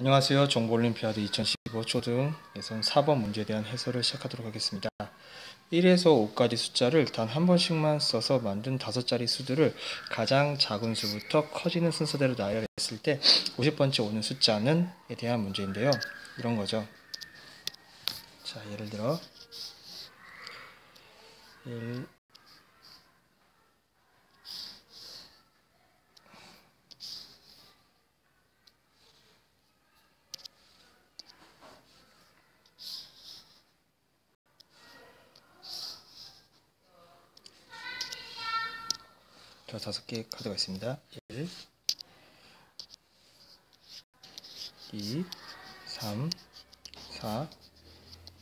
안녕하세요. 정보올림피아드 2015 초등 예선 4번 문제에 대한 해설을 시작하도록 하겠습니다. 1에서 5까지 숫자를 단 한 번씩만 써서 만든 5자리 수들을 가장 작은 수부터 커지는 순서대로 나열했을 때 50번째 오는 숫자는 에 대한 문제인데요. 이런 거죠. 자, 예를 들어 1, 자, 5개의 카드가 있습니다. 1, 2, 3, 4,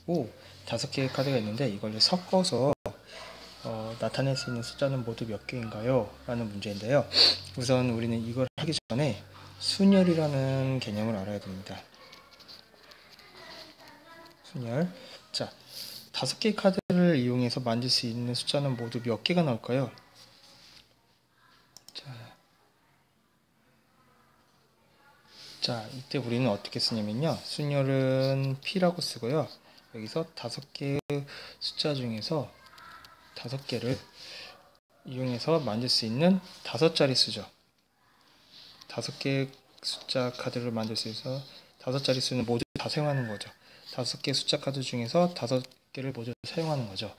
5 5개의 카드가 있는데 이걸 섞어서 나타낼 수 있는 숫자는 모두 몇 개인가요? 라는 문제인데요. 우선 우리는 이걸 하기 전에 순열이라는 개념을 알아야 됩니다. 순열. 자, 5개의 카드를 이용해서 만들 수 있는 숫자는 모두 몇 개가 나올까요? 자, 이때 우리는 어떻게 쓰냐면요. 순열은 P라고 쓰고요. 여기서 5개의 숫자 중에서 5개를 이용해서 만들 수 있는 5자리 수죠. 5개의 숫자 카드를 만들 수 있어서 5자리 수는 모두 다 사용하는 거죠. 5개의 숫자 카드 중에서 5개를 모두 사용하는 거죠.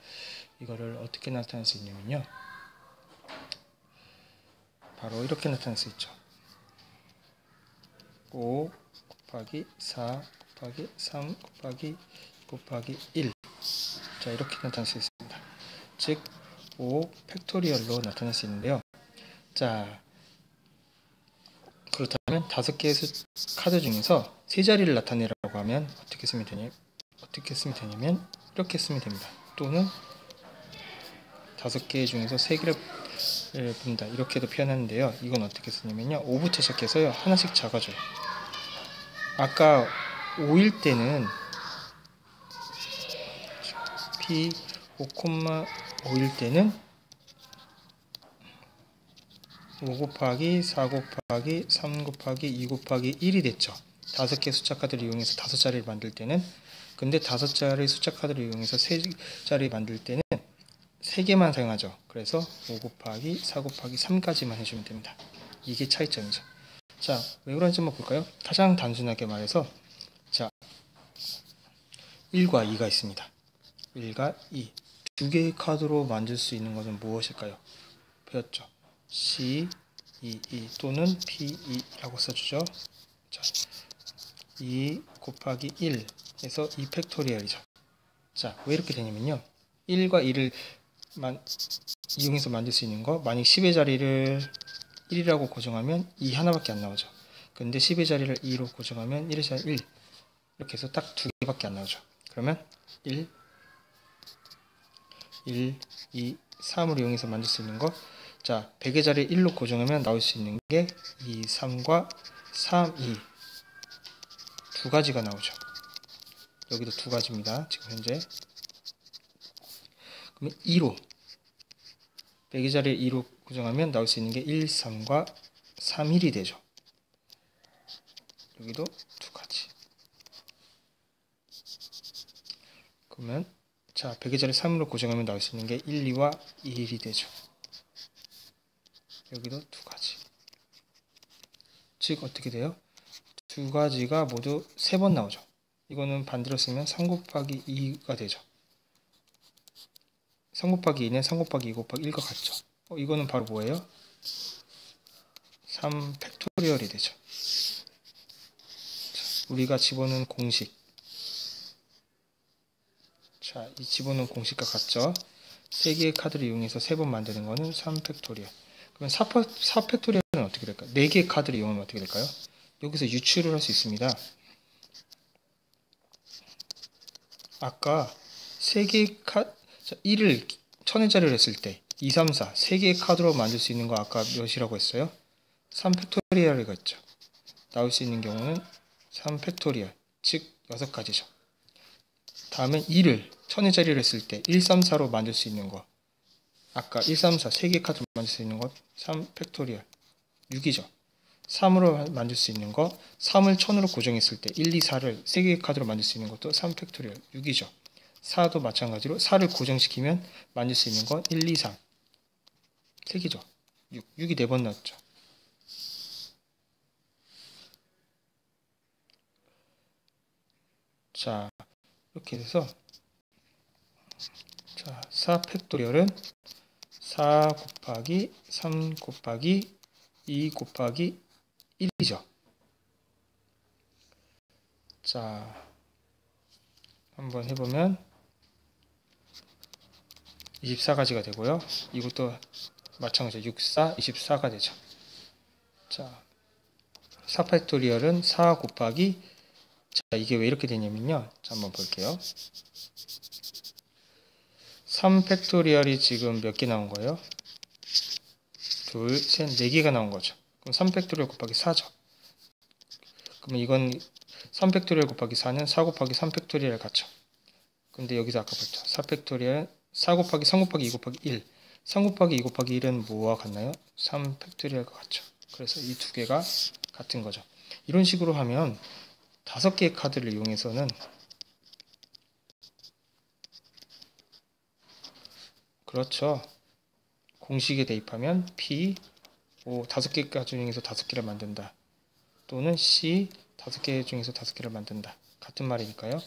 이거를 어떻게 나타낼 수 있냐면요. 바로 이렇게 나타낼 수 있죠. 5 곱하기 4 곱하기 3 곱하기 1. 자, 이렇게 나타낼 수 있습니다. 즉 5 팩토리얼로 나타낼 수 있는데요. 자, 그렇다면 5개의 카드 중에서 3자리를 나타내라고 하면 어떻게 쓰면 되냐면 이렇게 쓰면 됩니다. 또는 5개 중에서 3개를 본다. 이렇게도 표현하는데요. 이건 어떻게 쓰냐면요. 5부터 시작해서요. 하나씩 작아져요. 아까 5일 때는 P 5,5일 때는 5 곱하기 4 곱하기 3 곱하기 2 곱하기 1이 됐죠. 5개 숫자 카드를 이용해서 5자리를 만들 때는, 근데 5자리 숫자 카드를 이용해서 3자리 만들 때는 3개만 사용하죠. 그래서 5 곱하기 4 곱하기 3까지만 해주면 됩니다. 이게 차이점이죠. 자, 왜 그런지 한번 볼까요? 가장 단순하게 말해서, 자, 1과 2가 있습니다. 1과 2. 2개의 카드로 만들 수 있는 것은 무엇일까요? 배웠죠. C, E, E 또는 P2라고 써주죠. 자, 2 곱하기 1에서 2 팩토리얼이죠. 자, 왜 이렇게 되냐면요. 1과 2를 이용해서 만들 수 있는 거, 만약 10의 자리를 1이라고 고정하면 2 하나밖에 안 나오죠. 근데 10의 자리를 2로 고정하면 1의 자리 1. 이렇게 해서 딱 2개밖에 안 나오죠. 그러면 1, 2, 3을 이용해서 만들 수 있는 거, 자, 100의 자리 1로 고정하면 나올 수 있는 게 2, 3과 3, 2 두 가지가 나오죠. 여기도 두 가지입니다. 지금 현재. 그러면 2로 100의 자리 2로 고정하면 나올 수 있는 게 1, 3과 3, 1이 되죠. 여기도 두 가지. 그러면 자, 100의 자리 3으로 고정하면 나올 수 있는 게 1, 2와 1이 되죠. 여기도 두 가지. 즉 어떻게 돼요? 두 가지가 모두 3번 나오죠. 이거는 반대로 쓰면 3 곱하기 2가 되죠. 3 곱하기 2는 3 곱하기 2 곱하기 1과 같죠. 이거는 바로 뭐예요? 3 팩토리얼이 되죠. 자, 우리가 집어넣은 공식. 자, 이 집어넣은 공식과 같죠. 3개의 카드를 이용해서 3번 만드는 거는 3 팩토리얼. 그러면 4 팩토리얼은 어떻게 될까요? 4개의 카드를 이용하면 어떻게 될까요? 여기서 유추를 할 수 있습니다. 아까 3개의 1을 1000의 자리를 했을 때 2, 3, 4 3개의 카드로 만들 수 있는 거 아까 몇이라고 했어요? 3 팩토리얼이가 있죠. 나올 수 있는 경우는 3 팩토리얼, 즉 6가지죠. 다음에 2를 1000의 자리를 했을 때 1, 3, 4로 만들 수 있는 거, 아까 1, 3, 4 3개의 카드로 만들 수 있는 것 3 팩토리얼 6이죠. 3으로 만들 수 있는 거, 3을 1000으로 고정했을 때 1, 2, 4를 3개의 카드로 만들 수 있는 것도 3팩토리얼 6이죠. 4도 마찬가지로 4를 고정시키면 만들 수 있는 건 1, 2, 3 3개죠. 6이 4번 나왔죠. 자, 이렇게 돼서 자, 4팩토리얼은 4 곱하기 3 곱하기 2 곱하기 1이죠. 자, 한번 해보면 24가지가 되고요. 이것도 마찬가지로 6, 4, 24가 되죠. 자, 4팩토리얼은 4 곱하기 자, 이게 왜 이렇게 되냐면요. 자, 한번 볼게요. 3팩토리얼이 지금 몇 개 나온 거예요? 둘, 셋, 4개가 나온 거죠. 그럼 3팩토리얼 곱하기 4죠. 그러면 이건 3팩토리얼 곱하기 4는 4 곱하기 3팩토리얼 같죠. 근데 여기서 아까 봤죠. 4팩토리얼 4 곱하기 3 곱하기 2 곱하기 1. 3 곱하기 2 곱하기 1은 뭐와 같나요? 3팩토리얼과 같죠. 그래서 이 두 개가 같은 거죠. 이런 식으로 하면 5개의 카드를 이용해서는 그렇죠. 공식에 대입하면 P 5개 카드 중에서 5개를 만든다. 또는 C 5개 중에서 5개를 만든다. 같은 말이니까요.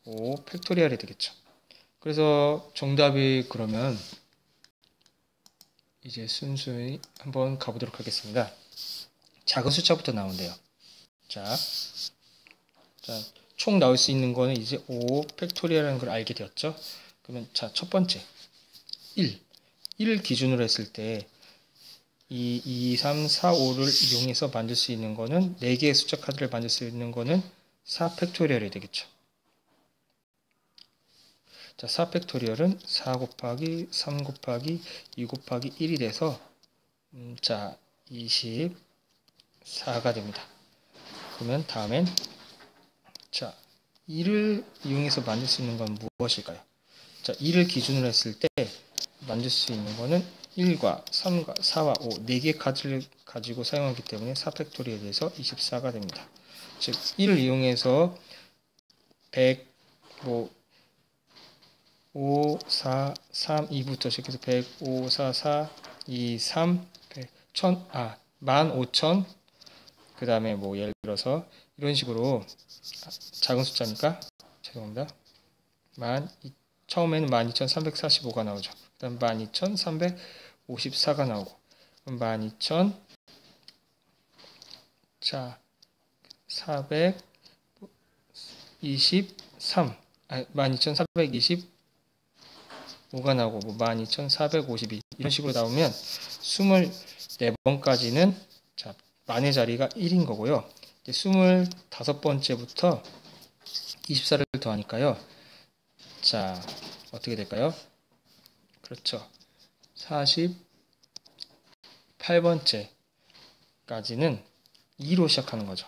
5 팩토리얼이 되겠죠. 그래서 정답이 그러면 이제 순수히 한번 가보도록 하겠습니다. 작은 숫자부터 나온대요. 자, 총 나올 수 있는 거는 이제 5 팩토리얼이라는 걸 알게 되었죠. 그러면 자, 첫 번째 1을 기준으로 했을 때 2, 3, 4, 5를 이용해서 만들 수 있는 거는 4개의 숫자 카드를 만들 수 있는 거는 4 팩토리얼이 되겠죠. 자, 4 팩토리얼은 4 곱하기 3 곱하기 2 곱하기 1이 돼서 자, 24가 됩니다. 그러면 다음엔 자, 2를 이용해서 만들 수 있는 건 무엇일까요? 자, 2를 기준으로 했을 때 만들 수 있는 거는 1과 3과 4와 5 4개의 카드를 가지고 사용하기 때문에 4팩토리에 대해서 24가 됩니다. 즉 1을 이용해서 100, 5, 4, 3, 2부터 시작해서 100, 5, 4, 4, 2, 3, 100, 1000, 15,000 그 다음에 예를 들어서 이런 식으로 작은 숫자니까 죄송합니다. 처음에는 12,345가 나오죠. 그 다음 12,354가 나오고 그럼 12,000 자 423 12,425가 나오고 12,452 이런 식으로 나오면 24번까지는 자, 만의 자리가 1인 거고요. 이제 25번째부터 24를 더하니까요. 자, 어떻게 될까요? 그렇죠. 48번째까지는 2로 시작하는 거죠.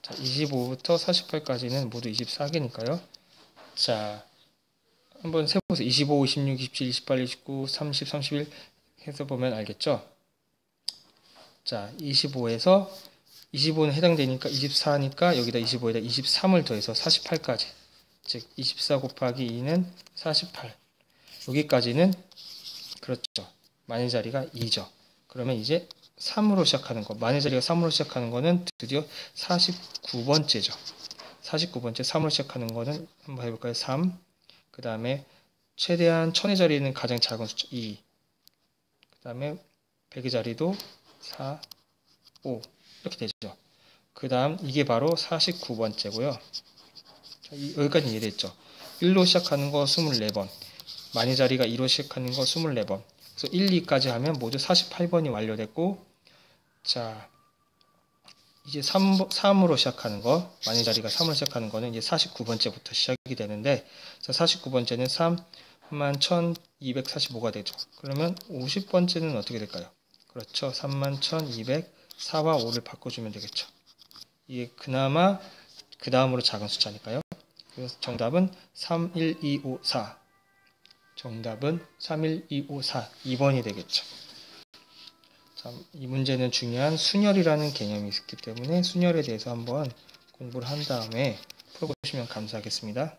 자, 25부터 48까지는 모두 24개니까요. 자, 한번 세보세요. 25, 26, 27, 28, 29, 30, 31 해서 보면 알겠죠? 자, 25는 해당되니까 24니까 여기다 25에다 23을 더해서 48까지. 즉, 24 곱하기 2는 48. 여기까지는 그렇죠. 만의 자리가 2죠. 그러면 이제 3으로 시작하는 거. 만의 자리가 3으로 시작하는 거는 드디어 49번째죠. 49번째 3으로 시작하는 거는 한번 해볼까요? 3. 그 다음에 최대한 1000의 자리는 가장 작은 숫자 2. 그 다음에 100의 자리도 4, 5 이렇게 되죠. 그 다음 이게 바로 49번째고요. 자, 여기까지 이해됐죠. 1로 시작하는 거 24번. 만의 자리가 2로 시작하는 거 24번. 그래서 1, 2까지 하면 모두 48번이 완료됐고 자 이제 3으로 시작하는 거 만의 자리가 3으로 시작하는 거는 이제 49번째부터 시작이 되는데 자 49번째는 31,245가 되죠. 그러면 50번째는 어떻게 될까요? 그렇죠. 31,204와 5를 바꿔주면 되겠죠. 이게 그나마 그 다음으로 작은 숫자니까요. 그래서 정답은 31254. 정답은 31254 2번이 되겠죠. 자, 이 문제는 중요한 순열이라는 개념이 있기 때문에 순열에 대해서 한번 공부를 한 다음에 풀어보시면 감사하겠습니다.